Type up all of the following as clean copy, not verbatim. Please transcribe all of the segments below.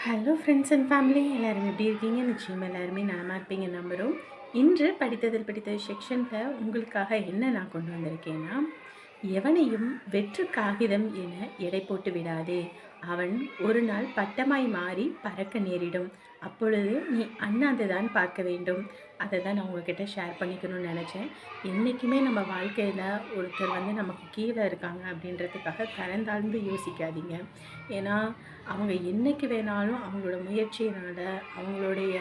Hello friends and family எல்லோரும் எப்படி இருக்கீங்க? நிச்சயம் எல்லாருமே நலமாக இருப்பீங்க நம்புகிறோம். இன்று படித்ததில் படித்த செக்ஷனில் உங்களுக்காக என்ன நான் கொண்டு வந்திருக்கேன்னா, எவனையும் வெற்று காகிதம் என எடை போட்டு விடாதே, அவன் ஒரு நாள் பட்டமாய் மாறி பறக்க நேரிடும், அப்பொழுது நீ அண்ணாந்து தான் பார்க்க வேண்டும். அதை தான் நான் உங்ககிட்ட ஷேர் பண்ணிக்கணும்னு நினச்சேன். என்றைக்குமே நம்ம வாழ்க்கையில் ஒருத்தர் நமக்கு கீழே இருக்காங்க அப்படின்றதுக்காக கலந்தாழ்ந்து யோசிக்காதீங்க. ஏன்னா அவங்க என்றைக்கு வேணாலும் அவங்களோட முயற்சியினால் அவங்களுடைய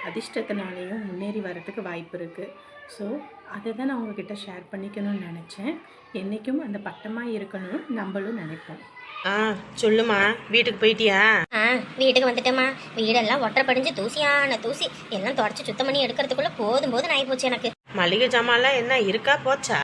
அதிர்ஷ்டத்தினாலேயும் முன்னேறி வரத்துக்கு வாய்ப்பு இருக்குது. ஸோ அதை தான் நான் உங்ககிட்ட ஷேர் பண்ணிக்கணும்னு நினச்சேன். என்றைக்கும் அந்த பட்டமாக இருக்கணும்னு நம்மளும் நினைப்போம். சொல்லுமா, வீட்டுக்கு போயிட்டியா? வீட்டுக்கு வந்துட்டேம்மா. வீடெல்லாம் ஒற்றை படிஞ்சு தூசியான தூசி எல்லாம் தொடச்சி சுத்தம் பண்ணி எடுக்கிறதுக்குள்ள போதும் ஆகி போச்சு எனக்கு. மளிகை ஜாமான்லாம் என்ன இருக்கா போச்சா?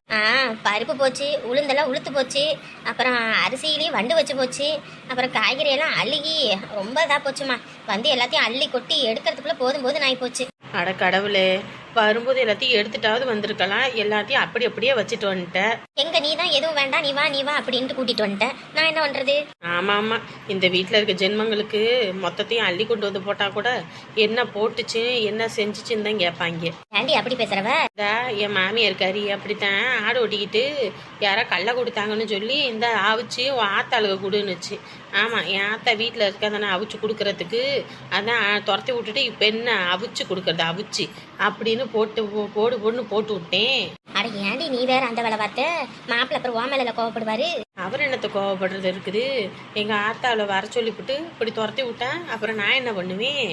பருப்பு போச்சு, உளுந்தெல்லாம் உளுத்து போச்சு, அப்புறம் அரிசியிலேயே வண்டு வச்சு போச்சு, அப்புறம் காய்கறி எல்லாம் அழுகி ரொம்ப இதா போச்சுமா. வந்து எல்லாத்தையும் அள்ளி கொட்டி எடுக்கிறதுக்குள்ள போதும் ஆகி போச்சு. அட கடவுளே, வரும்போது எல்லாத்தையும் எடுத்துட்டாவது வந்திருக்கலாம். எல்லாத்தையும் அப்படியே வச்சுட்டு வந்துட்டேன். எங்க நீ தான் எதுவும் வேண்டாம், நீ வா அப்படின்ட்டு கூட்டிட்டு வந்துட்டேன். நான் என்ன பண்றது? ஆமா, இந்த வீட்டுல இருக்க ஜென்மங்களுக்கு மொத்தத்தையும் அள்ளி கொண்டு வந்து போட்டா கூட என்ன போட்டுச்சு என்ன செஞ்சுச்சுன்னு தான் கேட்பாங்க. ஏண்டி அப்படி பேசுறவ? என் மாமியார் கறி அப்படித்தான் ஆடு ஓட்டிக்கிட்டு யாரோ கல்லை கொடுத்தாங்கன்னு சொல்லி இந்த அவிச்சு ஆத்தாளுக கொடுன்னுச்சு. ஆமா, என் ஆத்தா வீட்டில் இருக்காதானே அவிச்சு கொடுக்கறதுக்கு, அதான் துரத்தி விட்டுட்டு இப்போ என்ன அவிச்சு கொடுக்கறது அவிச்சு அப்படின்னு போட்டு விட்டேன். அட ஏண்டி நீ வேற அந்த வேலை பார்த்த? மாப்பிள்ள அப்புறம் ஓமலையில கோவப்படுவாரு. அவர் என்னத்தை கோவப்படுறது இருக்குது? எங்க ஆத்தாவில் வர சொல்லிவிட்டு இப்படி துரத்தி விட்டேன், அப்புறம் நான் என்ன பண்ணுவேன்?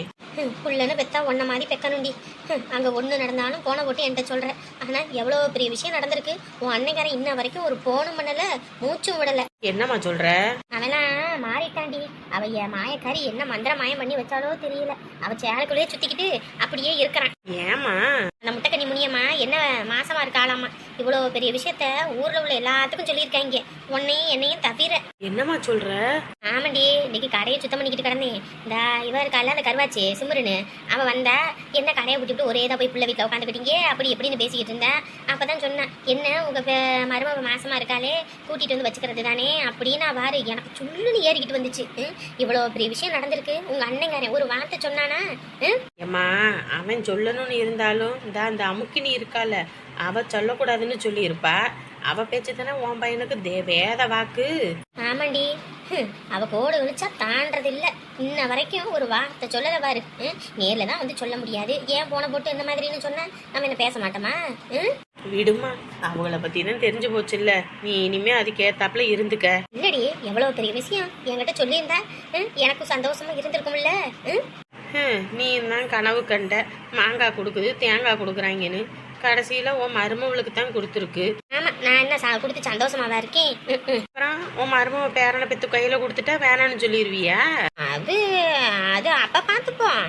புள்ளன்னு பெத்தா ஒன்ன மாதிரி பெக்கணுண்டி. அங்க ஒண்ணு நடந்தாலும் போன போட்டு என்கிட்ட சொல்ற. ஆனா எவ்வளவு பெரிய விஷயம் நடந்திருக்கு. உன் அன்னைக்காரன் இன்ன வரைக்கும் ஒரு போனும் பண்ணல, மூச்சும் விடல. என்னம்மா சொல்ற? அவனா மாறிட்டாண்டி. அவைய மாயக்காரி என்ன மந்திர மாயம் பண்ணி வச்சாலோ தெரியல. அவ சேலுக்குள்ளேயே சுத்திக்கிட்டு அப்படியே இருக்கிறான். ஏமா அந்த முட்டைக்கண்ணி முனியம்மா என்ன மாசமா இருக்காளாமா. இவ்வளவு பெரிய விஷயத்த ஊர்ல உள்ள எல்லாத்துக்கும் சொல்லியிருக்காங்க, உன்னையும் என்னையும் தவிர. என்னம்மா சொல்ற? ஆமாண்டி, இன்னைக்கு கடையை சுத்தம் பண்ணிக்கிட்டு கிடந்தேன். இந்த இவ இருக்கால அந்த கருவாச்சி சுமருன்னு, அவன் வந்தா என்ன கடையை விட்டுவிட்டு ஒரே தான் போய் பிள்ளை வீட்டில் உட்காந்துக்கிட்டீங்க அப்படி எப்படின்னு பேசிக்கிட்டு இருந்தேன். அப்பதான் சொன்னேன், என்ன உங்க மருமக மாசமா இருக்காளே கூட்டிட்டு வந்து வச்சுக்கிறது தானே அப்படின்னு. வாரு எனக்கு சுள்ளுன்னு ஏறிக்கிட்டு வந்துச்சு. இவ்வளவு பெரிய விஷயம் நடந்திருக்கு, உங்க அண்ணங்காரன் ஒரு வார்த்தை சொன்னானா? ஏம்மா, அவன் சொல்லணும்னு இருந்தாலும் அந்த அமுக்கினி இருக்கால, அவ சொல்லக்கூடாதுன்னு சொல்லி இருப்பா. அவ பேச்சு தானே உன் பையனுக்கு வேத வாக்கு. ஆமாண்டி, அவ கோடு விழிச்சா தாண்டது இல்ல. இன்ன வரைக்கும் ஒரு வார்த்தை சொல்லல பாரு. நேர்ல தான் வந்து சொல்ல முடியாது. ஏன் போன போட்டு இந்த மாதிரின்னு சொன்னா நம்ம என்ன பேச மாட்டோமா? விடுமா, அவங்கள பத்தி தான் தெரிஞ்சு போச்சு இல்ல, நீ இனிமே அதுக்கு ஏத்தாப்புல இருந்துக்க. இல்லடி, எவ்வளவு பெரிய விஷயம் என்கிட்ட சொல்லியிருந்தா எனக்கும் சந்தோஷமா இருந்திருக்கும்ல. நீ தான் கனவு கண்ட மாங்காய் கொடுக்குது தேங்காய் கொடுக்குறாங்கன்னு, கடைசியில உன் மருமவளுக்கு தான் கொடுத்துருக்கு. ஆமா, நான் என்ன கொடுத்து சந்தோஷமாவா இருக்கேன்? அப்புறம் உன் மருமவ பேரனை பெத்து கையில கொடுத்துட்டா வேணான்னு சொல்லிடுவியா? அது அது அப்ப பாத்துப்போம்.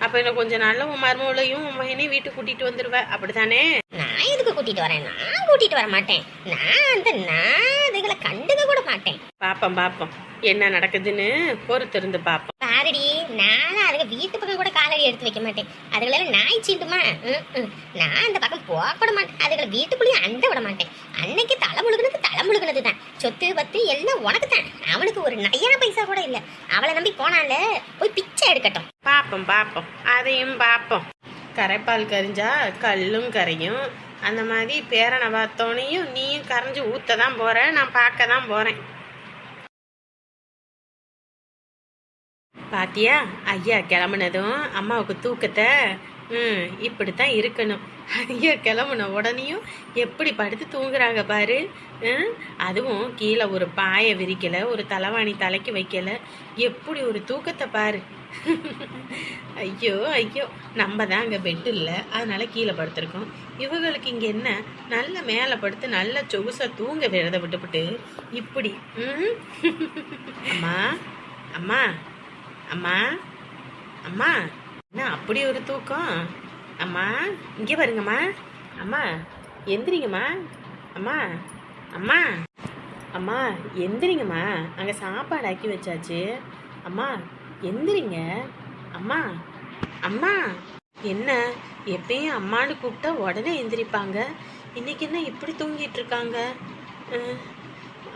அப்ப இன்னும் கொஞ்ச நாள்ல உன் மருமவளையும் உன் பையனையும் வீட்டுக்கு கூட்டிட்டு வந்துருவ, அப்படித்தானே? நான் எதுக்கு கூட்டிட்டு வரேன்? நான் கூட்டிட்டு வர மாட்டேன். நான் அதுகளை கண்டுக்க கூட மாட்டேன். பாப்போம் என்ன நடக்குதுன்னு பொறுத்து இருந்து பாப்போம். பாருடி, நானும் அதுக்கு வீட்டு பக்கம் கூட காலடி எடுத்து வைக்க மாட்டேன். அதுகளெல்லாம் நாய் சீண்டுமா? நான் அந்த பக்கம் போக கூட மாட்டேன். அதுகளை வீட்டுக்குள்ளேயும் அண்ட விட மாட்டேன். அன்னைக்கு தலைமுழுகுனது தான். சொத்து பத்து எல்லாம் உனக்கு தான். அவனுக்கு ஒரு நையான பைசா கூட இல்லை. அவளை நம்பி போனால போய் பிச்சை எடுக்கட்டும். பாப்போம் அதையும் பாப்போம். கரைப்பால் கரிஞ்சா கல்லும் கரையும். அந்த மாதிரி பேரனை பார்த்தோனையும் நீயும் கரைஞ்சி ஊத்த தான் போற, நான் பார்க்க தான் போறேன். பாத்தியா, ஐயா கிளம்புனதும் அம்மாவுக்கு தூக்கத்தை இப்படித்தான் இருக்கணும். ஐயா கிளம்புன உடனேயும் எப்படி படுத்து தூங்குறாங்க பாரு. அதுவும் கீழே ஒரு பாயை விரிக்கல, ஒரு தலைவாணி தலைக்கு வைக்கல, எப்படி ஒரு தூக்கத்தை பாரு. ஐயோ நம்ம தான் அங்கே பெட்டு இல்லை, அதனால கீழே படுத்திருக்கோம். இவங்களுக்கு இங்கே என்ன, நல்ல மேலே படுத்து நல்ல சொகுசா தூங்க விரத விட்டுப்பட்டு இப்படி. அம்மா அம்மா அம்மா அம்மா, என்ன அப்படி ஒரு தூக்கம்? அம்மா இங்கே பாருங்கம்மா. அம்மா எந்திரிங்கம்மா. அம்மா அம்மா அம்மா எந்திரிங்கம்மா, அங்கே சாப்பாடு ஆக்கி வச்சாச்சு. அம்மா எந்திரிங்க. அம்மா அம்மா என்ன எப்பயும் அம்மான்னு கூப்பிட்டா உடனே எந்திரிப்பாங்க, இன்னைக்கு என்ன இப்படி தூங்கிட்டு இருக்காங்க?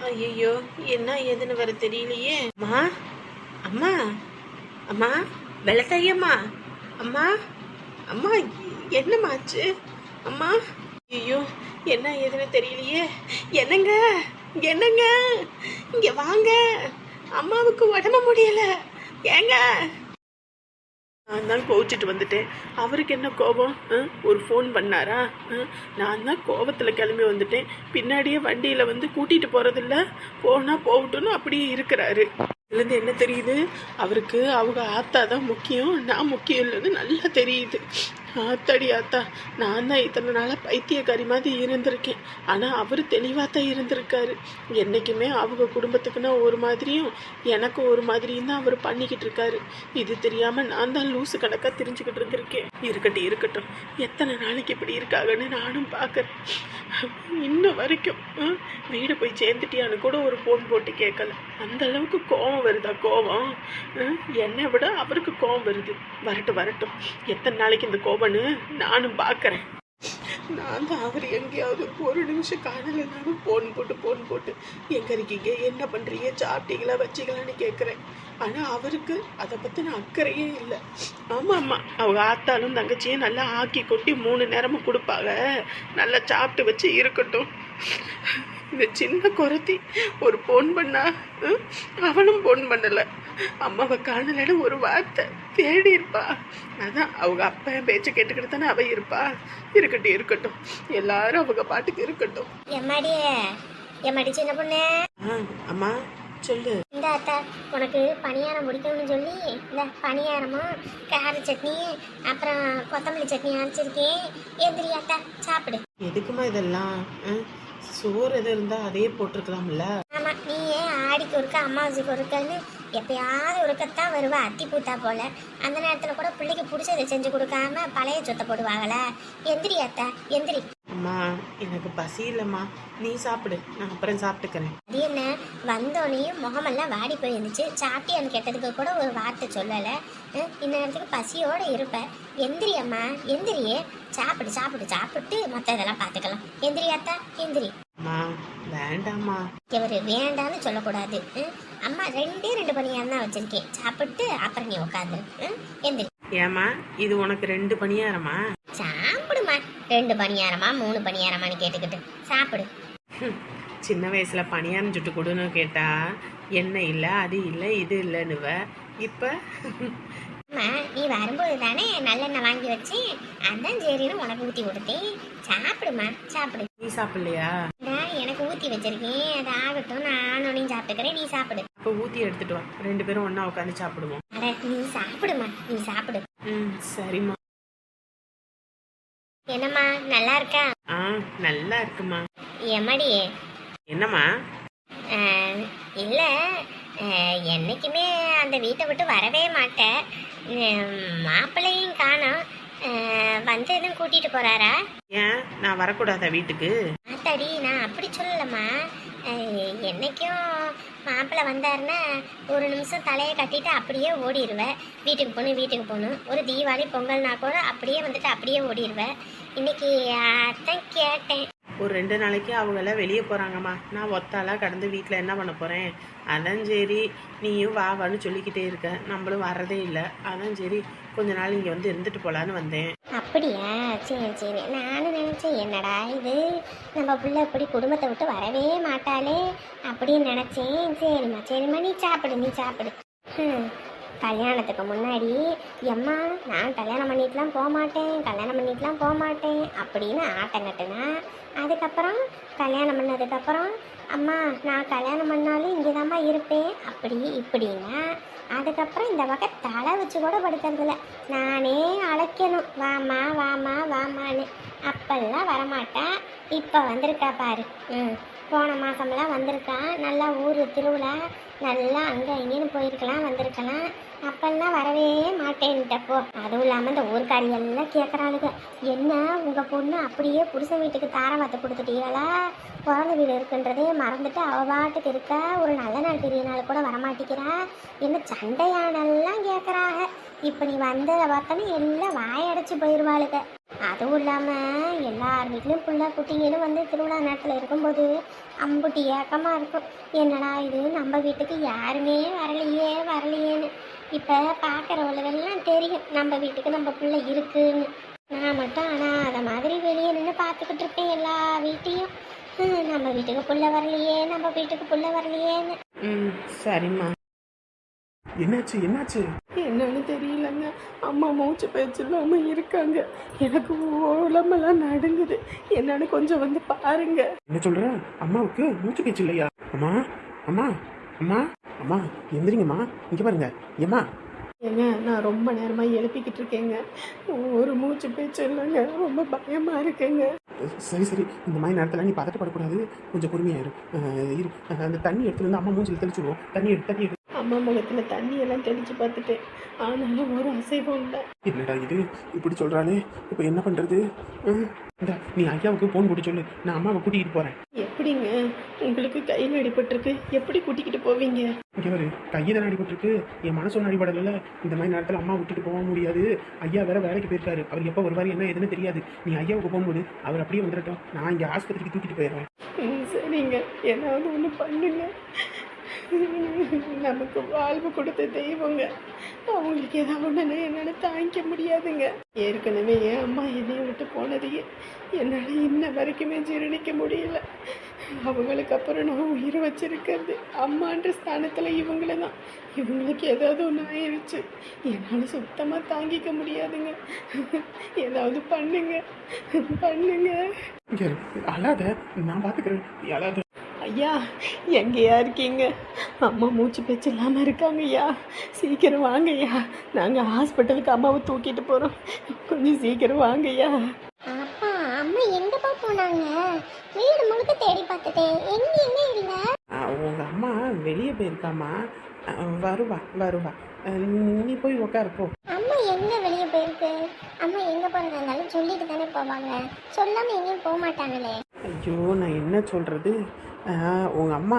ஐயோ, என்ன ஏதுன்னு வர தெரியலையே. அம்மா அம்மா அம்மா வெள்ளத்தையம்மா, அம்மா அம்மா என்னம்மாச்சு அம்மா? ஐயோ என்ன ஏதுன்னு தெரியலையே. என்னங்க என்னங்க, இங்க வாங்க, அம்மாவுக்கு உடம்பு முடியல. ஏங்க நான் தான் கோவிச்சிட்டு வந்துட்டேன். அவருக்கு என்ன கோபம்? ஒரு ஃபோன் பண்ணாரா? நான் தான் கோபத்தில் கிளம்பி வந்துட்டேன். பின்னாடியே வண்டியில் வந்து கூட்டிகிட்டு போகிறதில்ல, போனால் போகட்டும்னு அப்படியே இருக்கிறாரு. இதுலேருந்து என்ன தெரியுது? அவருக்கு அவங்க ஆத்தா தான் முக்கியம், நான் முக்கியம் இல்லைன்னு நல்லா தெரியுது. ஆத்தாடி ஆத்தா, நான் தான் இத்தனை நாளாக பைத்தியக்காரி மாதிரி இருந்திருக்கேன். ஆனால் அவர் தெளிவாக தான் இருந்திருக்காரு. என்றைக்குமே அவங்க குடும்பத்துக்குன்னா ஒரு மாதிரியும் எனக்கும் ஒரு மாதிரியும் தான் அவர் பண்ணிக்கிட்டு இருக்காரு. இது தெரியாமல் நான் தான் லூசு கணக்காக தெரிஞ்சுக்கிட்டு இருந்திருக்கேன். இருக்கட்டும், எத்தனை நாளைக்கு இப்படி இருக்காங்கன்னு நானும் பார்க்குறேன். இன்னும் வரைக்கும் வீடு போய் சேர்ந்துட்டியான்னு கூட ஒரு ஃபோன் போட்டு கேட்கல. அந்த அளவுக்கு கோவம் வருதா? கோவம் என்னை விட அவருக்கு கோவம் வருது. வரட்டும், எத்தனை நாளைக்கு இந்த கோபம்னு நானும் பார்க்குறேன். நான் தான் அவர் எங்கேயாவது ஒரு நிமிஷம் காணலைனாலும் ஃபோன் போட்டு எங்கே இருக்கீங்க, என்ன பண்ணுறீங்க, சாப்பிட்டீங்களா, வச்சிங்களான்னு கேட்குறேன். ஆனால் அவருக்கு அதை பற்றின அக்கறையே இல்லை. ஆமாம், அவங்க ஆத்தாலும் தங்கச்சியும் நல்லா ஆக்கி கொட்டி 3 நேரமும் கொடுப்பாங்க. நல்லா சாப்பிட்டு வச்சு இருக்கட்டும். இந்த சின்ன குறைத்தி ஒரு ஃபோன் பண்ணா, அவனும் ஃபோன் பண்ணலை. அம்மாவை காணலைன்னு ஒரு வார்த்தை தேடி இருப்பா. அதான் அவங்க அப்பா பேச்சை கேட்டுக்கிட்டு தானே அவ இருப்பா. இருக்கட்டும், எல்லாரும் அவங்க பாட்டுக்கு இருக்கட்டும். எம்மாடி சின்ன பொண்ணு. அம்மா சொல்லு. இந்த அத்தா உனக்கு பணியாரம் முடிக்கணும்னு சொல்லி இந்த பணியாரமும் கார சட்னி அப்புறம் கொத்தமல்லி சட்னி அரைச்சிருக்கேன். எந்திரி அத்தா சாப்பிடு. எதுக்குமா இதெல்லாம்? சோறு எது இருந்தா அதே போட்டிருக்கலாம்ல. ஆமா, நீ ஏன் ஆடிக்கு ஒருக்கா அம்மாவுக்கு ஒருக்கான்னு எப்பயாவது ஒருக்கத்தான் வருவா அத்தி பூத்தா போல. அந்த நேரத்துல கூட பிள்ளைக்கு பிடிச்சதை செஞ்சு கொடுக்காம பழைய சொத்தை போடுவாங்களா? எந்திரி அத்தா எந்திரி. அம்மா எனக்கு பசி இல்லைம்மா, நீ சாப்பிடு, நான் அப்புறம் சாப்பிட்டுக்கிறேன். அது என்ன, வந்தோடனையும் முகமெல்லாம் வாடி போயிருந்துச்சு. சாப்பிட்டியான்னு கேட்டதுக்கு கூட ஒரு வார்த்தை சொல்லலை. இந்த நேரத்துக்கு பசியோடு இருப்பேன். எந்திரி அம்மா எந்திரியே, சாப்பிட்டு மற்ற இதெல்லாம் பார்த்துக்கலாம். எந்திரி அத்தா எந்திரி. அம்மா வேண்டாம்மா. இவர் வேண்டான்னு சொல்லக்கூடாது. அம்மா 2 பணியாரம் தான் வச்சிருக்கேன், சாப்பிட்டு அப்புறம் நீ உட்காந்துரு. எந்திரி. ஏம்மா இது உனக்கு 2 பணியாரமா? சாப்பிடுமா. 2 பணியாரமா 3 பணியாரமான்னு கேட்டுக்கிட்டு சாப்பிடு. சின்ன வயசுல பணியாரம் சுட்டு கொடுன்னு கேட்டா என்ன இல்லை அது இல்லை இது இல்லைன்னுவ. இப்போ அம்மா நீ வரும்போது தானே நல்லெண்ணெய் வாங்கி வச்சு அதான் சரின்னு உனக்கு ஊற்றி கொடுத்தேன். சாப்பிடுமா சாப்பிடு. நீ சாப்பிடலையா? நான் எனக்கு ஊற்றி வச்சிருக்கேன், அது ஆகட்டும், நானும் சாப்பிட்டுக்கிறேன், நீ சாப்பிடு. அப்போ ஊற்றி எடுத்துட்டு வா, 2 பேரும் ஒன்றா உட்காந்து சாப்பிடுவோம். அட நீ சாப்பிடுமா, நீ சாப்பிடு. சரிம்மா. என்னம்மா நல்லா இருக்கா? நல்லா இருக்குமா. எம்மாடி என்னம்மா? இல்லை, என்னைக்குமே அந்த வீட்டை விட்டு வரவே மாட்டேன். மாப்பிள்ளையும் காணோம். வந்து எதுவும் கூட்டிட்டு போறாரா? ஏன் நான் வரக்கூடாதா வீட்டுக்கு? ஆத்தாடி நான் அப்படி சொல்லலம்மா. என்னைக்கும் மாப்பிள்ளை வந்தாருன்னா ஒரு நிமிஷம் தலையை கட்டிட்டு அப்படியே ஓடிடுவேன். வீட்டுக்கு போகணும். ஒரு தீபாவளி பொங்கல்னா கூட அப்படியே வந்துட்டு அப்படியே ஓடிடுவேன். இன்னைக்கு அதான் கேட்டேன். ஒரு 2 நாளைக்கு அவங்களாம் வெளியே போகிறாங்கம்மா. நான் ஒத்தாளாக கடந்து வீட்டில் என்ன பண்ண போகிறேன்? அதான் சரி நீயும் வான்னு சொல்லிக்கிட்டே இருக்க, நம்மளும் வர்றதே இல்லை. அதான் சரி கொஞ்ச நாள் இங்கே வந்து இருந்துட்டு போகலான்னு வந்தேன். அப்படியா? சரி, நானும் நினச்சேன் என்னடா இது நம்ம பிள்ளை இப்படி குடும்பத்தை விட்டு வரவே மாட்டாளே அப்படின்னு நினச்சேன். சரிம்மா நீ சாப்பிடு. கல்யாணத்துக்கு முன்னாடி எம்மா நான் கல்யாணம் பண்ணிட்டுலாம் போக மாட்டேன் அப்படின்னு ஆட்டம் கட்டுனா, அதுக்கப்புறம் கல்யாணம் பண்ணதுக்கப்புறம் அம்மா நான் கல்யாணம் பண்ணாலும் இங்கே தான்மா இருப்பேன் இப்படின்னா, அதுக்கப்புறம் இந்த பக்கம் தலை வச்சு கூட படுக்கிறதில்ல. நானே அழைக்கணும் வாமான்னு. அப்பெல்லாம் வரமாட்டா. இப்போ வந்திருக்கா பாரு. போன மாதமெல்லாம் வந்திருக்கா. நல்லா ஊர் திருவிழா, நல்லா அங்கே இங்கேன்னு போயிருக்கலாம், வந்திருக்கலாம். அப்பெல்லாம் வரவே மாட்டேன்ட்டப்போ. அதுவும் இல்லாமல் இந்த ஊர்க்காரி எல்லாம் கேட்குறாளுங்க, என்ன உங்கள் பொண்ணு அப்படியே புருஷன் வீட்டுக்கு தாரம் வாத்து கொடுத்துட்டீங்களா? பிறந்த வீடு இருக்குன்றதே மறந்துட்டு அவள் பாட்டுக்கு இருக்கா. ஒரு நல்ல நாள் பெரிய நாள் கூட வரமாட்டேங்கிறா. என்ன சண்டையானெல்லாம் கேட்குறாங்க. இப்போ நீ வந்ததை பார்த்தோன்னே எல்லாம் வாயடைச்சி போயிடுவாளுங்க. அதுவும் இல்லாமல் எல்லார் வீட்லேயும் புள்ள குட்டிங்களும் வந்து திருவிழா நேரத்தில் இருக்கும்போது அம்புட்டி ஏக்கமாக இருக்கும். என்னடா இது நம்ம வீட்டுக்கு யாருமே வரலையேன்னு. இப்போ பார்க்குறவங்களுக்கெல்லாம் தெரியும் நம்ம வீட்டுக்கு நம்ம பிள்ளை இருக்குன்னு. நான் மட்டும் ஆனால் அதை மாதிரி வெளியே நின்று பார்த்துக்கிட்டு இருப்பேன் எல்லா வீட்டையும். நம்ம வீட்டுக்கு புள்ள வரலையே, நம்ம வீட்டுக்கு புள்ள வரலையேன்னு. ம் சரிம்மா. என்னாச்சு என்னாச்சு? என்னன்னு தெரியலங்க. அம்மா மூச்சு பேச்சு இல்லாமல் இருக்காங்க. எனக்கு உடம்பெல்லாம் நடுங்குது. என்னன்னு கொஞ்சம் வந்து பாருங்க. என்ன சொல்ற? அம்மாவுக்கு மூச்சு பேச்சு இல்லையா? அம்மா அம்மா அம்மா அம்மா எந்திரிங்கம்மா, இங்க பாருங்க. ஏம்மா ஏங்க நான் ரொம்ப நேரமாக எழுப்பிக்கிட்டு இருக்கேங்க. ஒரு மூச்சு பேச்சு இல்லைங்க. ரொம்ப பயமாக இருக்குங்க. சரி சரி, இந்த மாதிரி நேரத்தில் நீ பதட்டப்படக்கூடாது, கொஞ்சம் பொறுமையாயிரும். இரு, அந்த தண்ணி எடுத்துட்டு வந்து அம்மா மூஞ்சில் தெளிச்சுடுவோம். தண்ணி எடு. அம்மா முகத்தில் தண்ணியெல்லாம் தெளித்து பார்த்துட்டேன். ஆனாலும் ஒரு அசைவம் இல்லை. என்னடா இது இப்படி சொல்கிறாளே, இப்போ என்ன பண்ணுறது? இந்த நீ ஐயாவுக்கு ஃபோன் போட்டு சொல்லு, நான் அம்மாவை கூட்டிகிட்டு போகிறேன். எப்படிங்க? உங்களுக்கு கையில் அடிபட்டிருக்கு, எப்படி கூட்டிக்கிட்டு போவீங்க? இங்கே வரு, கையை தானே அடிபட்டிருக்கு, என் மனசு ஒன்றும் அடிபடலை. இந்த மாதிரி நேரத்தில் அம்மா விட்டுட்டு போக முடியாது. ஐயா வேற வேலைக்கு போயிருக்காரு, அவர் எப்போ வருவார் என்ன எதுன்னு தெரியாது. நீ ஐயாவுக்கு போகும்போது அவர் அப்படியே வந்துடட்டும், நான் இங்கே ஆஸ்பத்திரிக்கு தூக்கிட்டு போயிடுறேன். சரிங்க, ஏதாவது ஒன்று பண்ணுங்க. நமக்கு வாழ்வு கொடுத்த தெய்வங்க. அவங்களுக்கு ஏதாவது ஒன்றுனா என்னால் தாங்கிக்க முடியாதுங்க. ஏற்கனவே என் அம்மா என்னைய விட்டு போனதையே என்னால் இன்ன வரைக்குமே ஜீரணிக்க முடியல. அவங்களுக்கு அப்புறம் நான் உயிர் வச்சிருக்கிறது அம்மான்ற ஸ்தானத்தில் இவங்கள தான். இவங்களுக்கு ஏதாவது ஒன்று ஆயிடுச்சு, என்னால் சுத்தமாக தாங்கிக்க முடியாதுங்க. ஏதாவது பண்ணுங்க. இங்கே அழாத, நான் பார்த்துக்கிறேன், நீ அழாத. ஐயா, எங்கேயா இருக்கீங்க? அம்மா மூச்சு பேச்சு இல்லாமல் இருக்காங்க ஐயா. சீக்கிரம் வாங்க ஐயா, நாங்கள் ஹாஸ்பிட்டலுக்கு அம்மாவை தூக்கிட்டு போகிறோம். கொஞ்சம் சீக்கிரம் வாங்க ஐயா. அப்பா அம்மா எங்கப்பா போனாங்க? வீடு முழுக்க தேடி பார்த்துட்டேன், எங்கேயுமே இல்லை. உங்கள் அம்மா வெளியே போயிருக்காம்மா. வருவா. நீ போய் உட்காருப்போ. அம்மா எங்க வெளியே போயிருக்கு? அம்மா எங்க போறதா இருந்தாலும் சொல்லிட்டு தானே போவாங்க, சொல்லாம எங்கேயும் போக மாட்டாங்களே. ஐயோ நான் என்ன சொல்கிறது, உங்கள் அம்மா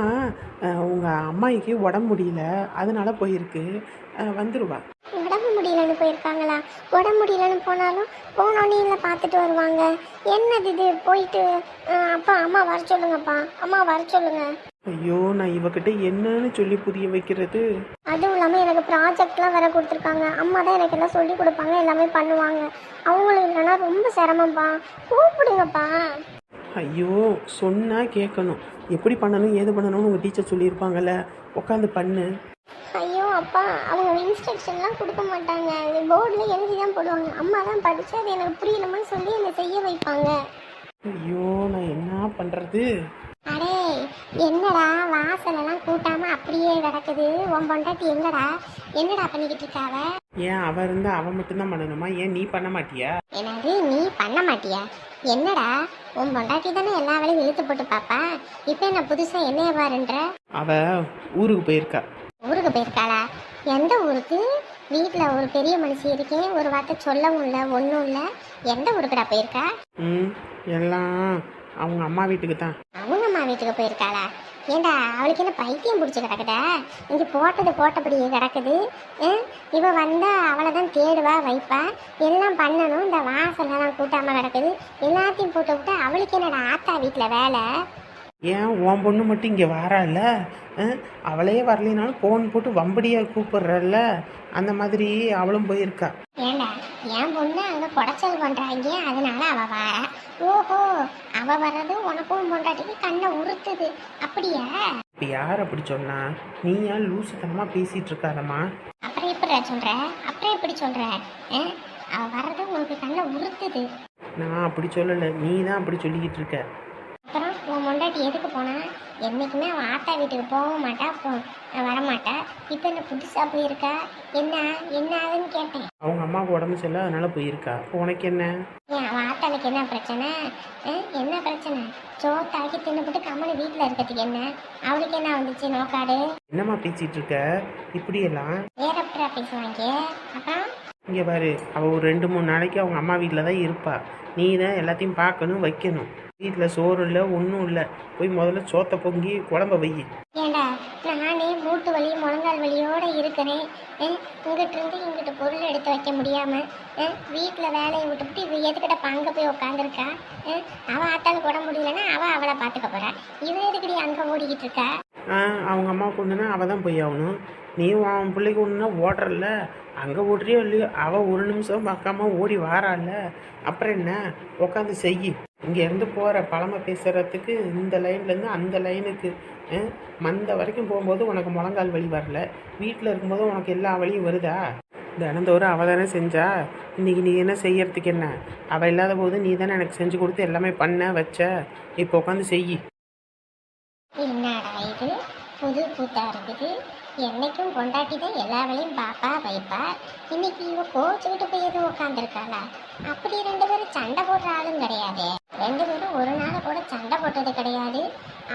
உங்கள் அம்மாயிக்கு உடம்பு முடியல, அதனால போயிருக்கு. வந்துடுவா. உடம்பு முடியலன்னு போயிருக்காங்களா? உடம்பு முடியலன்னு போனாலும் போனோன்னே இல்லை பார்த்துட்டு வருவாங்க. என்னது இது? போயிட்டு அப்பா அம்மா வர சொல்லுங்கப்பா, அம்மா வர சொல்லுங்க. ஐயோ நான் இவகிட்ட என்னன்னு சொல்லி புரிய வைக்கிறது? அதுவும் இல்லாமல் எனக்கு ப்ராஜெக்ட்லாம் வேற கொடுத்துருக்காங்க. அம்மா தான் எனக்கு எல்லாம் சொல்லி கொடுப்பாங்க, எல்லாமே பண்ணுவாங்க. அவங்களும் இல்லைன்னா ரொம்ப சிரமம்ப்பா. கூப்பிடுங்கப்பா. ஐயோ சொன்னால் கேட்கணும். எப்படி பண்ணணும் ஏது பண்ணணும்னு உங்கள் டீச்சர் சொல்லியிருப்பாங்கல்ல, உட்காந்து பண்ணு. ஐயோ அப்பா, அவங்க இன்ஸ்ட்ரக்ஷன்லாம் கொடுக்க மாட்டாங்க, போர்டில் எழுதி தான் போடுவாங்க. அம்மா தான் படித்து அது எனக்கு புரியணும்னு சொல்லி என்னை செய்ய வைப்பாங்க. ஐயோ நான் என்ன பண்ணுறது? அடே என்னடா வாசலெல்லாம் கூட்டாமல் அப்படியே கிடக்குது, உன் பொண்டாட்டி என்னடா பண்ணிக்கிட்டு இருக்காவ? ஏன் அவ இருந்தா அவன் மட்டும்தான் பண்ணணுமா? ஏன் நீ பண்ண மாட்டியா? என்னது நீ பண்ண மாட்டியா? என்னடா உன் பொண்டாட்டி தானே எல்லா வேலையும் இழுத்து போட்டு பாப்பா, இப்போ என்ன புதுசாக என்னைய பாருன்ற? அவ ஊருக்கு போயிருக்கா. ஊருக்கு போயிருக்காளா? எந்த ஊருக்கு? வீட்டில் ஒரு பெரிய மனுஷி இருக்கேன், ஒரு வார்த்தை சொல்லவும் இல்லை, ஒன்றும் இல்லை. எந்த ஊருக்குடா போயிருக்கா? எல்லாம் அவங்க அம்மா வீட்டுக்கு தான். அவங்க அம்மா வீட்டுக்கு போயிருக்காளா? ஏண்டா அவளுக்கு என்ன பைத்தியம் பிடிச்சி கிடக்குதா? இங்கே போட்டபடியே கிடக்குது. இவ வந்தா அவளை தான் தேடுவா வைப்பா, எல்லாம் பண்ணணும். இந்த வாசலெல்லாம் கூட்டாமல் கிடக்குது, எல்லாத்தையும் போட்டு விட்டு அவளுக்கு என்னடா ஆத்தா வீட்டில் வேலை? ஏன் உன் பொண்ணு மட்டும் இங்கே வாரால? அவளே வரலினாலும் ஃபோன் போட்டு வம்படியா கூப்பிடுறல்ல, அந்த மாதிரி அவளும் போயிருக்கா. ஏண்டா என் பொண்ணு அங்கே குடைச்சல் பண்ணுறாங்க, அதனால அவள் வர. ஓஹோ, அவள் வர்றது உனக்கும் பொண்டாட்டிக்கு கண்ணை உறுத்துது அப்படியா? இப்போ யார் அப்படி சொன்னா? நீ ஏன் லூசுத்தனமாக பேசிகிட்டு இருக்காதம்மா. அப்புறம் எப்படி சொல்கிற? அவள் வர்றது உனக்கு கண்ணை உறுத்துது. நான் அப்படி சொல்லலை, நீ தான் அப்படி சொல்லிக்கிட்டு இருக்க. அப்புறம் உன் பொண்டாட்டி எதுக்கு போனா? என்றைக்குமே அவன் ஆத்தா வீட்டுக்கு போக மாட்டா, வரமாட்டா. இப்போ என்ன புதுசாக போயிருக்கா? என்ன ஆகுதுன்னு கேட்டேன். அவங்க அம்மாவுக்கு உடம்பு சரியில்லை, அதனால போயிருக்கா. உனக்கு என்ன? ஏன் அவன் ஆத்தாளுக்கு என்ன பிரச்சனை? என்ன பிரச்சனை? சோத்தாக்கி தின்னுபிட்டு கம்மனு வீட்டில் இருக்கிறதுக்கு என்ன? அவளுக்கு என்ன வந்துச்சு நோக்காடு? என்னம்மா பேசிகிட்டு இருக்க இப்படியெல்லாம்? வேறப்பா பேசுவாங்க. அப்புறம் இங்கே பாரு, அவள் ஒரு 2-3 நாளைக்கு அவங்க அம்மா வீட்டில் தான் இருப்பா. நீ தான் எல்லாத்தையும் பார்க்கணும் வைக்கணும். வீட்டில் சோறு இல்லை ஒன்றும் இல்லை, போய் முதல்ல சோத்தை பொங்கி குழம்ப வை. ஏண்டா நானே மூட்டு வலி முழங்கால் வலியோடு இருக்கிறேன், இங்கிட்டிருந்து இங்கிட்ட பொருள் எடுத்து வைக்க முடியாமல் வீட்டில் வேலையை விட்டுவிட்டு இவ எதுக்கிட்ட அங்கே போய் உட்காந்துருக்கா? அவள் ஆத்தாளுக்கு உடம்பு முடியலன்னா அவளை பார்த்துக்க போறா, இவன் எதுக்கடி அங்கே ஓடிக்கிட்டு இருக்கா? அவங்க அம்மா கொண்டுனா அவள் தான் போய் ஆகணும். நீ உன் பிள்ளைக்கு ஒன்றுனா ஓடுறல்ல, அங்கே ஓடுறியோ இல்லையோ அவள் ஒரு நிமிஷம் பார்க்காம ஓடி வாரால, அப்புறம் என்ன உட்காந்து செய். இங்கேருந்து போகிற பழமை பேசுகிறதுக்கு இந்த லைன்லேருந்து அந்த லைனுக்கு மந்த வரைக்கும் போகும்போது உனக்கு முழங்கால் வலி வரல, வீட்டில் இருக்கும்போது உனக்கு எல்லா வழியும் வருதா? தினந்தோறும் அவள் தானே செஞ்சா, இன்றைக்கி நீ என்ன செய்யறதுக்கு என்ன? அவள் இல்லாத போது நீ தானே எனக்கு செஞ்சு கொடுத்து எல்லாமே பண்ண வச்ச, இப்போ உட்காந்து செய். என்னடா இது புது கூத்தா இருக்குது. என்னைக்கும் கொண்டாட்டி தான் எல்லா வேலையும் பாப்பா வைப்பா. இன்னைக்கு இவ கோச்சுக்கிட்டு போய் எதுவும் உட்காந்துருக்காளா? அப்படி 2 பேரும் சண்டை போடுற ஆளும் கிடையாது. 2 பேரும் ஒரு நாள் கூட சண்டை போட்டது கிடையாது.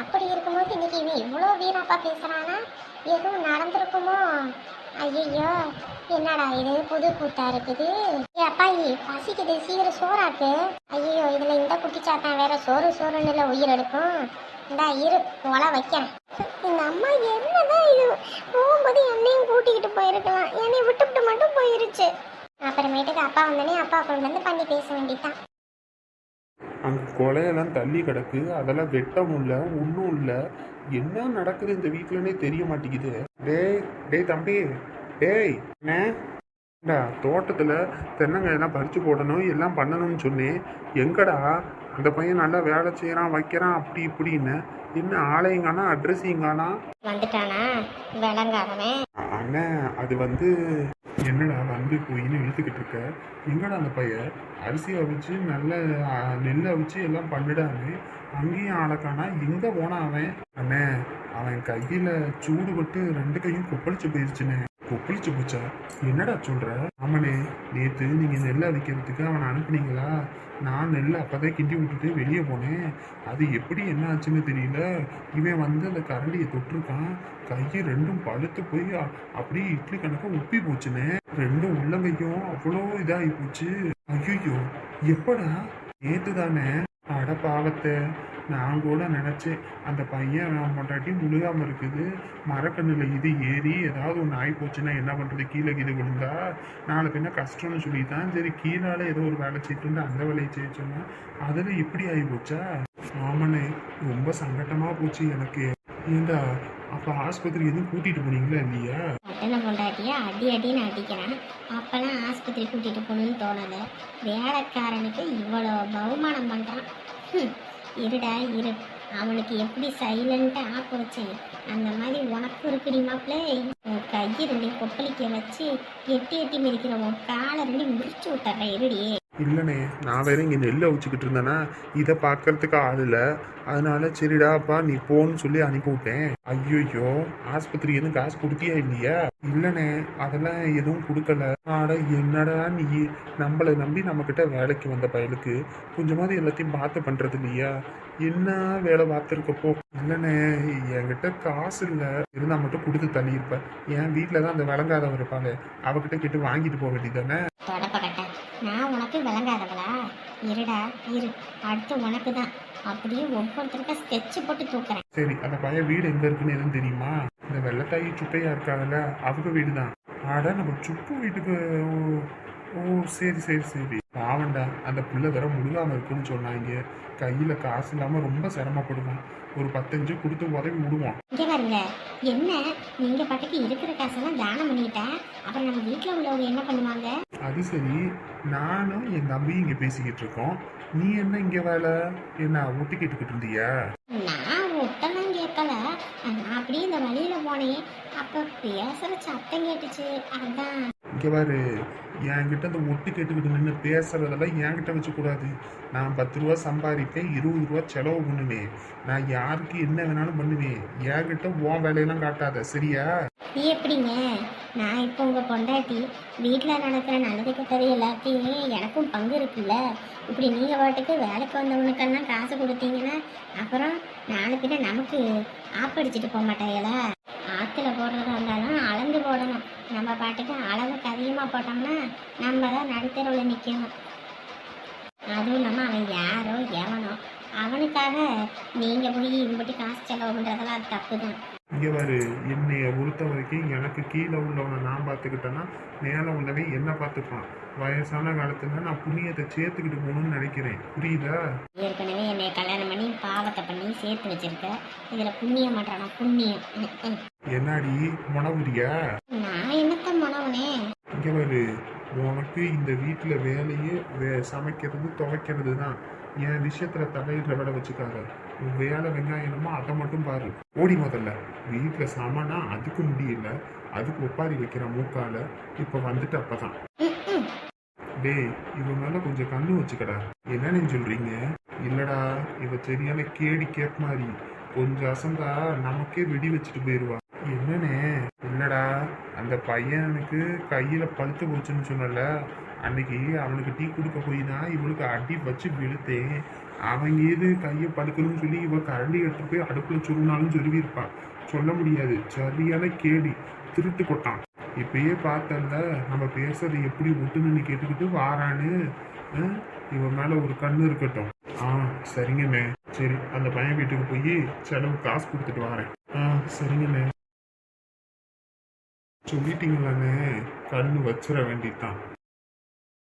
அப்படி இருக்கும்போது இன்னைக்கு இவன் இவ்வளோ வீராப்பா பேசுறானா? எதுவும் நடந்திருக்குமோ? ஐயோ, என்னடா இது புது கூத்தா இருக்குது. அப்பாயி பசிக்குது, சீக்கிரம் சோறாக்கு. ஐயோ, இதுல இந்த குட்டிச்சாத்தான் வேற சோறு சோறுன்னு உயிர் எடுக்கும். இந்தா இரு, ஒலை வைக்கிறேன். எங்க அம்மா என்னதான் இது போகும்போது என்னையும் கூட்டிக்கிட்டு போயிருக்கலாம், என்னை விட்டுவிட்டு மட்டும் போயிருச்சு. அப்புறமேட்டுக்கு அப்பா வந்தோடனே அப்பா கொண்டு வந்து பண்ணி பேச வேண்டியதான். அங்கே கொலையெல்லாம் தள்ளி கிடக்கு, அதெல்லாம் வெட்ட முடியல, ஒன்றும் இல்லை. என்ன நடக்குது இந்த வீட்டிலனே தெரிய மாட்டேங்குது. டேய் தம்பி, டேய் என்னடா தோட்டத்தில் தென்னங்காயெல்லாம் பறித்து போடணும், எல்லாம் பண்ணணும்னு சொன்னேன். எங்கடா அந்த பையன் நல்லா வேலை செய்கிறான் வைக்கிறான் அப்படி இப்படின்னு, என்ன ஆலயங்கானா அட்ரஸிங்கானா வந்துட்டானா விளங்காதவன்? அண்ணன் அது வந்து என்னடா வந்து போயின்னு இழுத்துக்கிட்டு இருக்க. எங்கடா அந்த பையன் அரிசியை அவிச்சு நல்ல நெல் அவிச்சு எல்லாம் பண்ணிடான்னு அங்கேயும் ஆளக்கானா, எங்கே போனான் அவன்? அண்ணே அவன் கையில் சூடுபட்டு 2 கையும் கொப்பளிச்சு போயிடுச்சுண்ணே. கொப்பளிச்சு போச்சா? என்னடா சொல்கிற? ஆமாண்ணே, நேற்று நீங்கள் நெல் அவிக்கிறதுக்கு அவனை அனுப்புனீங்களா? நான் நெல் அப்போதான் கிண்டி விட்டுட்டு வெளியே போனேன். அது எப்படி என்ன ஆச்சுன்னு தெரியல, இவன் வந்து அந்த கரண்டியை தொட்டிருக்கான், கை 2ம் பழுத்து போய் அப்படியே இட்லி கணக்காக உப்பி போச்சுனே. 2 உள்ளங்கையும் அவ்வளோ இதாகி போச்சு. ஐயோ, எப்படா? நேற்று தானே. அட பாவத்தை, நான் கூட நினச்சேன் அந்த பையன் பொண்டாட்டி முழுகாமல் இருக்குது, மரக்கண்ணில் இது ஏறி ஏதாவது ஒன்று ஆகி போச்சுன்னா என்ன பண்ணுறது, கீழே இது விழுந்தா நாளை பின்ன கஷ்டம்னு சொல்லி தான் சரி கீழால் ஏதோ ஒரு வேலை செய்யிட்டு அந்த வேலையை செய்ய சொன்னால் அதில் இப்படி ஆகி போச்சா? ஆமாண்ணே, ரொம்ப சங்கட்டமாக போச்சு எனக்கு. ஏண்டா அப்போ ஆஸ்பத்திரி எதுவும் கூட்டிகிட்டு போனீங்களா இல்லையா? பட்டனை பொண்டாட்டியா அடி அடின்னு அடிக்கிறான். அப்பெல்லாம் ஆஸ்பத்திரி கூட்டிகிட்டு போகணுன்னு தோணலை. வேலைக்காரனுக்கு இவ்வளோ பகுமானம் பண்ணுறான். இருடா இரு, அவனுக்கு எப்படி சைலண்ட்டாக ஆக்க வச்சேன் அந்த மாதிரி உனக்கும் இருக்குடி மாப்பிள்ளை. உன் கையை 2 கொப்பளிக்க வச்சு எட்டி எட்டி மிதிக்கிற உன் காலை 2 முடிச்சு விட்டுறேன். இருடியே இல்லைண்ணே, நான் வேற இங்கே நெல் அவிச்சுக்கிட்டு இருந்தேன்னா இதை பார்க்கறதுக்கு ஆள் இல்லை, அதனால சரிடா அப்பா நீ போன்னு சொல்லி அனுப்பி விட்டேன். ஐயோ, ஆஸ்பத்திரி எதுவும் காசு கொடுத்தியா இல்லையா? இல்லைண்ணே, அதெல்லாம் எதுவும் கொடுக்கல. ஆட என்னடா நீ, நம்மளை நம்பி நம்மக்கிட்ட வேலைக்கு வந்த பயலுக்கு கொஞ்சமாவது எல்லாத்தையும் பார்த்து பண்ணுறது இல்லையா? என்ன வேலை பார்த்துருக்கப்போ? இல்லைண்ணே, என்கிட்ட காசு இல்லை, இருந்தால் மட்டும் கொடுத்து தள்ளியிருப்பேன். என் வீட்டில் தான் அந்த விளங்காதவன் இருப்பாங்க, அவகிட்ட கேட்டு வாங்கிட்டு போக வேண்டியதானே. தொடப்பக்கட்டேன், நான் உனக்கு விளங்காதவளா? இருடா இரு, அடுத்து உனக்கு தான். அப்படியே ஒவ்வொருத்தருக்கா ஸ்கெட்சு போட்டு தூக்குறேன். சரி, அந்த பையன் வீடு எங்கே இருக்குன்னு எதுவும் தெரியுமா? இந்த வெள்ளத்தாயி சுப்பையா இருக்காங்கல்ல, அவங்க வீடு தான். ஆட நம்ம சுப்பு வீட்டுக்கு. ஓ சரி சரி சரி, பாவண்டா அந்த பிள்ளை வேற முழுகாமல் இருக்குன்னு சொன்னாங்க. கையில் காசு இல்லாமல் ரொம்ப சிரமப்படுவான். ஒரு 10 கொடுத்து உதவி விடுவான். இங்கே பாருங்க, என்ன நீங்கள் பாட்டுக்கு இருக்கிற காசெல்லாம் தானம் பண்ணிட்டேன், அப்புறம் நம்ம வீட்டில் உள்ளவங்க என்ன பண்ணுவாங்க? அது சரி, நானும் என் தம்பியும் இங்கே பேசிக்கிட்டு இருக்கோம், நீ என்ன இங்கே வேலை? என்ன ஒட்டி கேட்டுக்கிட்டு இருந்தியா? நான் ஒட்டெல்லாம் கேட்கல, நான் அப்படியே இந்த வழியில் போனேன், அப்போ பேசுகிற சத்தம் கேட்டுச்சு, அதான். இங்கே பாரு, என்கிட்ட அந்த ஒட்டு கேட்டுக்கிட்டு நின்று பேசுறதெல்லாம் என்கிட்ட வச்சுக்கூடாது. நான் 10 ரூபா சம்பாதிப்பேன், 20 ரூபா செலவு பண்ணுவேன், நான் யாருக்கு என்ன வேணாலும் பண்ணுவேன். என்கிட்ட உன் வேலையெல்லாம் காட்டாத, சரியா? எப்படிங்க, நான் இப்போ உங்கள் பொண்டாட்டி, வீட்டில் நடக்கிற நல்லது கெட்டது எல்லாத்தையுமே எனக்கும் பங்கு இருக்குல்ல. இப்படி நீங்கள் பாட்டுக்கு வேலைக்கு வந்தவனுக்கெல்லாம் காசு கொடுத்தீங்கன்னா அப்புறம் நாலு பின்ன நமக்கு ஆப்படிச்சுட்டு போக மாட்டாங்களா? ஆற்றுல போடுறதா இருந்தாலும் அளந்து போடணும். நம்ம பாட்டுக்கு அளவுக்கு அதிகமாக போட்டோம்னா நம்ம தான் நடுத்தரவில் நிற்கணும். அதுவும் இல்லாமல் அவன் யாரோ எவனோ, அவனுக்காக நீங்கள் போய் இம்பட்டு காசு செலவு பண்ணுறதெல்லாம் அது தப்பு தான். இங்கே பாரு, என்னைய பொறுத்த வரைக்கும் எனக்கு கீழே உள்ளவனை நான் பார்த்துக்கிட்டேன்னா மேலே உள்ளவன் என்ன பார்த்துப்பான். வயசான காலத்தில் நான் புண்ணியத்தை சேர்த்துக்கிட்டு போகணும்னு நினைக்கிறேன், புரியுதா? ஏற்கனவே என்னை கல்யாணம் பண்ணி பாவத்தை பண்ணி சேர்த்து வச்சிருக்க, இதில் புண்ணியம் பண்ணுறானா? புண்ணியம் என்னாடி முனவுரியா? நான் என்னத்த மனவனே? இங்க பாரு, உனக்கு இந்த வீட்டுல வேலையே சமைக்கிறது துவைக்கிறது தான். என் விஷயத்துல தலையில விட வச்சுக்காத. உன் வேலை வெங்காயமா அதை மட்டும் பாரு. ஓடி முதல்ல. வீட்டுல சாமானா அதுக்கு முடியல, அதுக்கு ஒப்பாரி வைக்கிற மூக்கால இப்ப வந்துட்டு அப்பதான். டேய், இவன் மேல கொஞ்சம் கண்ணு வச்சுக்கடா. என்னன்னு சொல்றீங்க? இல்லடா, இவ சரியான கேடி கேப் மாதிரி. கொஞ்சம் அசந்தா நமக்கே வெடி வச்சுட்டு போயிருவா. என்னண்ணே? இல்லடா, அந்த பையனுக்கு கையில பழுத்து போச்சுன்னு சொன்னல, அன்னைக்கு அவனுக்கு டீ கொடுக்க போய் தான் இவனுக்கு அடி வச்சு விழுத்தேன். அவங்க இது கையை பழுக்கணும்னு சொல்லி இவ கரண்டி எடுத்து போய் அடுப்புல சுருனாலும் சொல்லியிருப்பான். சொல்ல முடியாது, சரியான கேடி, திருட்டு கொட்டான். இப்பயே பார்த்தல நம்ம பேசுறது எப்படி விட்டுன்னு கேட்டுக்கிட்டு வாரான்னு. இவன் மேல ஒரு கண்ணு இருக்கட்டும். சரிங்கண்ணே. சரி, அந்த பையன் வீட்டுக்கு போய் செலவு காசு கொடுத்துட்டு வரேன். சரிங்கண்ணே. சொல்லிட்டீங்களாண்ணே, கண்ணு வச்சிட வேண்டியதுதான்.